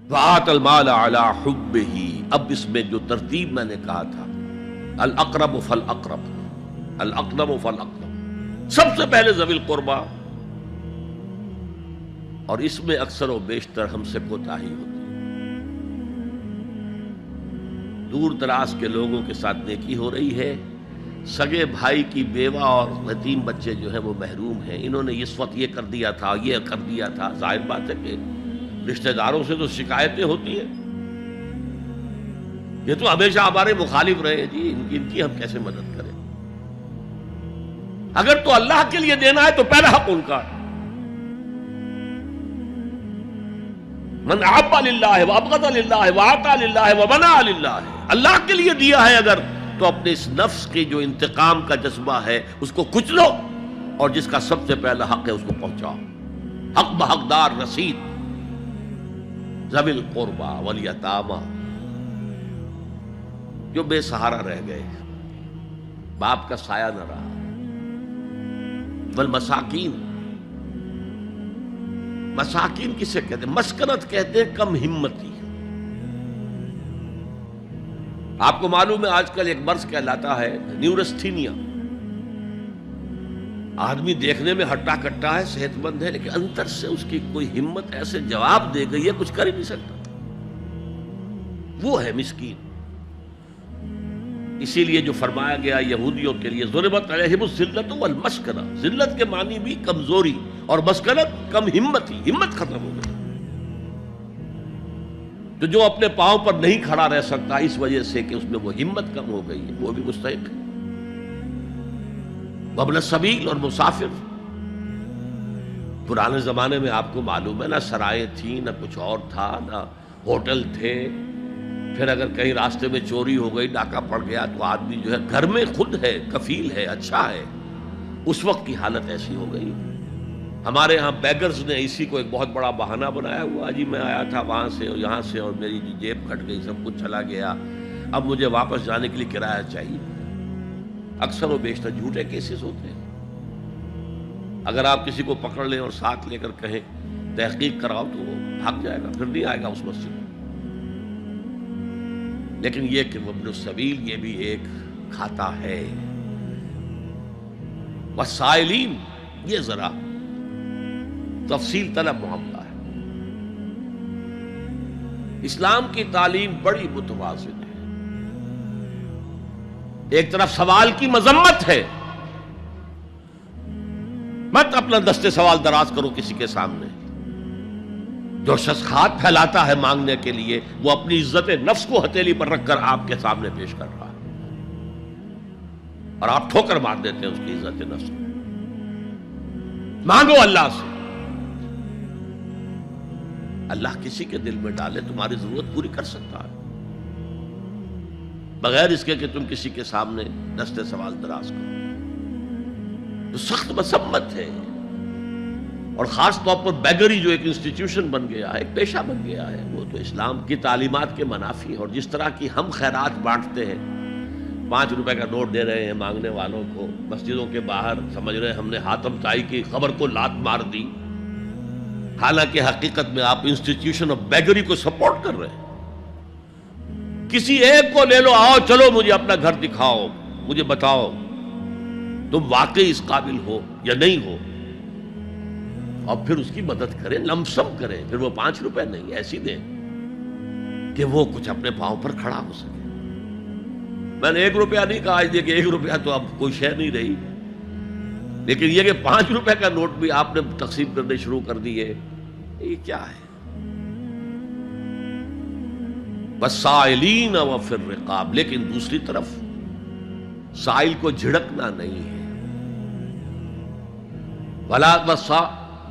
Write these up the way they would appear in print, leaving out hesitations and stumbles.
وآت المال علی حبہ، اب اس میں جو ترتیب میں نے کہا تھا، الاقرب فالاقرب، الاقرب فالاقرب، سب سے پہلے ذوی القربیٰ، اور اس میں اکثر و بیشتر ہم سے کوتاہی ہوتی ہے۔ دور دراز کے لوگوں کے ساتھ نیکی ہو رہی ہے، سگے بھائی کی بیوہ اور یتیم بچے جو ہیں وہ محروم ہیں، انہوں نے اس وقت یہ کر دیا تھا، یہ کر دیا تھا۔ ظاہر بات ہے کہ رشتہ داروں سے تو شکایتیں ہوتی ہیں، یہ تو ہمیشہ ہمارے مخالف رہے ہیں جی، ان کی ہم کیسے مدد کریں؟ اگر تو اللہ کے لیے دینا ہے تو پہلا حق ان کا ہے۔ من احب للہ وابغض للہ واعطى للہ ومنع للہ، اللہ کے لیے دیا ہے اگر تو اپنے اس نفس کی جو انتقام کا جذبہ ہے اس کو کچلو، اور جس کا سب سے پہلا حق ہے اس کو پہنچاؤ، حق بحقدار رسید، ذوی القربى والیتامى، جو بے سہارا رہ گئے، باپ کا سایہ نہ رہا، والمساکین، مساکین کسے کہتے ہیں؟ مسکنت کہتے ہیں کم ہمتی۔ آپ کو معلوم ہے آج کل ایک مرض کہلاتا ہے نیورستھینیا، آدمی دیکھنے میں ہٹا کٹا ہے، صحت مند ہے، لیکن اندر سے اس کی کوئی ہمت ایسے جواب دے گئی ہے کچھ کر ہی نہیں سکتا، وہ ہے مسکین۔ اسی لیے جو فرمایا گیا یہودیوں کے لیے ضربت علیہم الذلۃ والمسکنہ، ذلت کے معنی بھی کمزوری، اور مسکنت کم ہمت، ہی ہمت ختم ہو گئی۔ تو جو اپنے پاؤں پر نہیں کھڑا رہ سکتا اس وجہ سے کہ اس میں وہ ہمت کم ہو گئی ہے، وہ بھی مستحق ہے۔ وابن السبیل، اور مسافر۔ پرانے زمانے میں آپ کو معلوم ہے نہ سرائیں تھیں، نہ کچھ اور تھا، نہ ہوٹل تھے، پھر اگر کہیں راستے میں چوری ہو گئی، ڈاکہ پڑ گیا، تو آدمی جو ہے گھر میں خود ہے، کفیل ہے، اچھا ہے۔ اس وقت کی حالت ایسی ہو گئی۔ ہمارے ہاں بیگرز نے اسی کو ایک بہت بڑا بہانہ بنایا ہوا، جی میں آیا تھا وہاں سے اور یہاں سے، اور میری جیب پھٹ گئی، سب کچھ چلا گیا، اب مجھے واپس جانے کے لیے کرایہ چاہیے۔ اکثر و بیشتر جھوٹے کیسز ہوتے ہیں۔ اگر آپ کسی کو پکڑ لیں اور ساتھ لے کر کہیں تحقیق کراؤ تو وہ بھاگ جائے گا، پھر نہیں آئے گا اس مسجد میں۔ لیکن یہ کہ ابن السبیل، یہ بھی ایک کھاتا ہے۔ والسائلین، یہ ذرا تفصیل طلب معاملہ ہے۔ اسلام کی تعلیم بڑی متوازن ہے، ایک طرف سوال کی مذمت ہے، مت اپنا دستے سوال دراز کرو کسی کے سامنے۔ جو شخص ہاتھ پھیلاتا ہے مانگنے کے لیے، وہ اپنی عزت نفس کو ہتھیلی پر رکھ کر آپ کے سامنے پیش کر رہا ہے، اور آپ ٹھوکر مار دیتے ہیں اس کی عزت نفس کو۔ مانگو اللہ سے، اللہ کسی کے دل میں ڈالے تمہاری ضرورت پوری کر سکتا ہے، بغیر اس کے کہ تم کسی کے سامنے دستے سوال دراز کرو۔ تو سخت مذمت ہے، اور خاص طور پر بیگری جو ایک انسٹیٹیوشن بن گیا ہے، ایک پیشہ بن گیا ہے، وہ تو اسلام کی تعلیمات کے منافی ہے۔ اور جس طرح کی ہم خیرات بانٹتے ہیں، 5 روپے کا نوٹ دے رہے ہیں مانگنے والوں کو، مسجدوں کے باہر سمجھ رہے ہیں ہم نے حاتم طائی کی خبر کو لات مار دی، حالانکہ حقیقت میں آپ انسٹیٹیوشن آف بیگری کو سپورٹ کر رہے ہیں۔ کسی ایک کو لے لو، آؤ چلو مجھے اپنا گھر دکھاؤ، مجھے بتاؤ تم واقعی اس قابل ہو یا نہیں ہو، اور پھر اس کی مدد کریں، لمسم کریں۔ پھر وہ 5 روپے نہیں ایسی دیں کہ وہ کچھ اپنے پاؤں پر کھڑا ہو سکے۔ میں نے 1 روپیہ نہیں کہا، آج دیکھیں 1 روپیہ تو اب کوئی شے نہیں رہی، لیکن یہ کہ 5 روپے کا نوٹ بھی آپ نے تقسیم کرنے شروع کر دیے، یہ کیا ہے؟ والسائلین وفی الرقاب، لیکن دوسری طرف سائل کو جھڑکنا نہیں ہے۔ ولا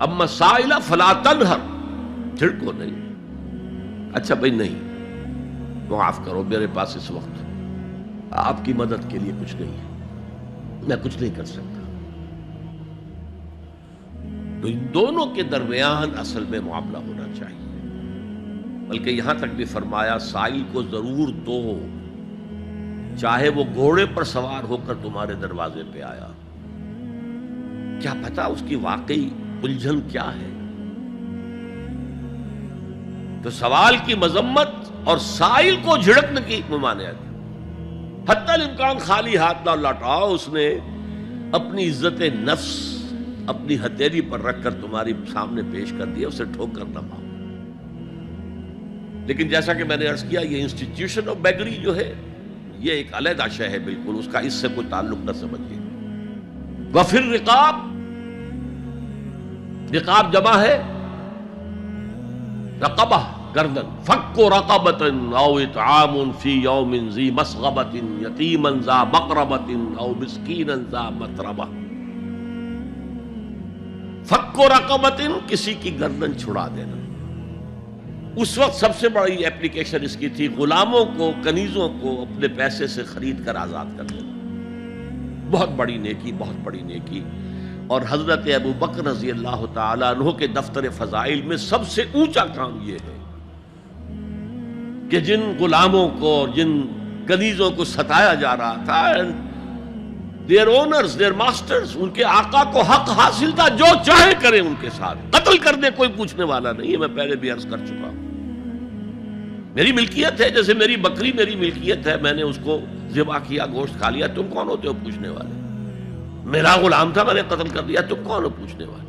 اما السائل فلا تنہر، جھڑکو نہیں، اچھا بھائی نہیں، معاف کرو میرے پاس اس وقت آپ کی مدد کے لیے کچھ نہیں ہے، میں کچھ نہیں کر سکتا۔ تو ان دونوں کے درمیان اصل میں معاملہ ہونا چاہیے، بلکہ یہاں تک بھی فرمایا سائل کو ضرور دو، چاہے وہ گھوڑے پر سوار ہو کر تمہارے دروازے پہ آیا، کیا پتا اس کی واقعی الجھن کیا ہے۔ تو سوال کی مذمت اور سائل کو جھڑکنے کی ممانعت، حتی الامکان خالی ہاتھ نہ لوٹاؤ، اس نے اپنی عزت نفس اپنی ہتھیلی پر رکھ کر تمہاری سامنے پیش کر دیا، اسے ٹھوکر نہ مارو۔ لیکن جیسا کہ میں نے عرض کیا، یہ انسٹیٹیوشن آف بیگری جو ہے یہ ایک علیحدہ شے ہے، بالکل اس کا اس سے کوئی تعلق نہ سمجھیے۔ وفر رقاب، رقاب جمع ہے رقبہ، گردن، فک رقبۃ او اطعام فی یوم ذی مسغبۃ یتیما ذا مقربۃ او مسکینا ذا متربہ۔ فک رقبۃ، کسی کی گردن چھڑا دینا۔ اس وقت سب سے بڑی اپلیکیشن اس کی تھی غلاموں کو، کنیزوں کو اپنے پیسے سے خرید کر آزاد کر دینا۔ بہت بڑی نیکی، بہت بڑی نیکی۔ اور حضرت ابو بکر رضی اللہ تعالیٰ عنہ کے دفتر فضائل میں سب سے اونچا کام یہ ہے کہ جن غلاموں کو اور جن کنیزوں کو ستایا جا رہا تھا، دیئر اونرز، دیئر ماسٹرز، ان کے آقا کو حق حاصل تھا، جو چاہے کریں ان کے ساتھ، قتل کر دے، کوئی پوچھنے والا نہیں ہے۔ میں پہلے بھی عرض کر چکا ہوں، میری ملکیت ہے، جیسے میری بکری میری ملکیت ہے، میں نے اس کو ذبح کیا، گوشت کھا لیا، تم کون ہوتے ہو پوچھنے والے؟ میرا غلام تھا، میں نے قتل کر دیا، تم کون ہو پوچھنے والے؟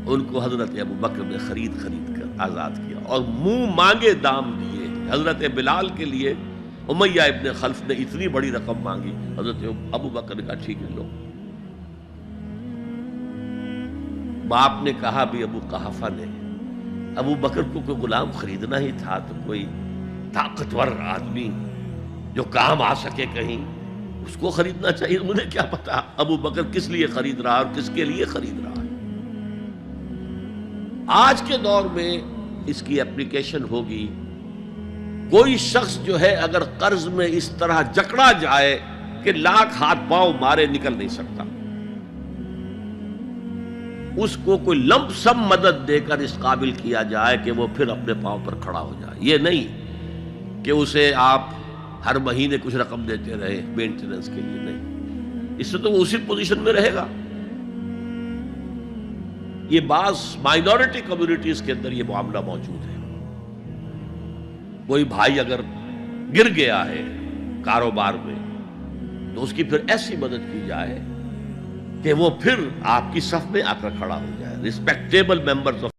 ان کو حضرت ابو بکر نے خرید کر آزاد کیا اور منہ مانگے دام دیے۔ حضرت بلال کے لیے امیہ ابن خلف نے اتنی بڑی رقم مانگی، حضرت ابو بکر نے کہا ٹھیک ہے لو۔ باپ نے کہا بھی، ابو قحافہ نے، ابو بکر کو کوئی غلام خریدنا ہی تھا تو کوئی طاقتور آدمی جو کام آ سکے کہیں، اس کو خریدنا چاہیے۔ مجھے کیا پتا ابو بکر کس لیے خرید رہا اور کس کے لیے خرید رہا ہے۔ آج کے دور میں اس کی اپلیکیشن ہوگی، کوئی شخص جو ہے اگر قرض میں اس طرح جکڑا جائے کہ لاکھ ہاتھ پاؤں مارے نکل نہیں سکتا، اس کو کوئی لمپ سم مدد دے کر اس قابل کیا جائے کہ وہ پھر اپنے پاؤں پر کھڑا ہو جائے۔ یہ نہیں کہ اسے آپ ہر مہینے کچھ رقم دیتے رہے مینٹیننس کے لیے، نہیں، اس سے تو وہ اسی پوزیشن میں رہے گا۔ یہ بعض مائنورٹی کمیونٹیز کے اندر یہ معاملہ موجود ہے۔ کوئی بھائی اگر گر گیا ہے کاروبار میں تو اس کی پھر ایسی مدد کی جائے کہ وہ پھر آپ کی صف میں آ کر کھڑا ہو جائے۔ Respectable members of